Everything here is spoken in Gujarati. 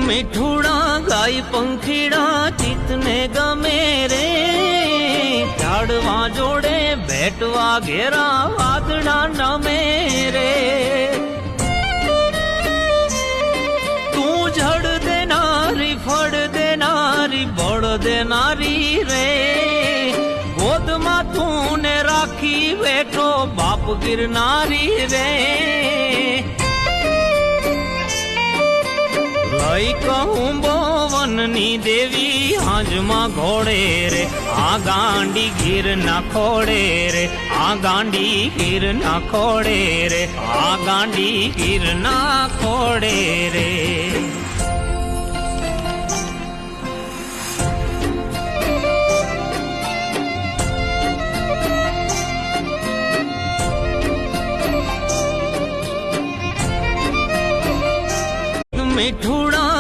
મીઠુડા ગાય પંખીડા ચિતને ગમે રે, ઝાડવા જોડે ભેટવા ઘેરા વાદળા નમે રે. તું જડ દેનારી ફળ દેનારી બળ દેનારી રે, ગોદમાં તું ને રાખી બેઠો બાપ ગિરનારી રે. લઈ કહું બોવનની દેવી હાંજમાં ઘોડે રે, આ ગાંડી ગીર ના ખોડે રે, આ ગાંડી ગીર ના ખોડે રે, આ ગાંડી ગીર ના ખોડે રે.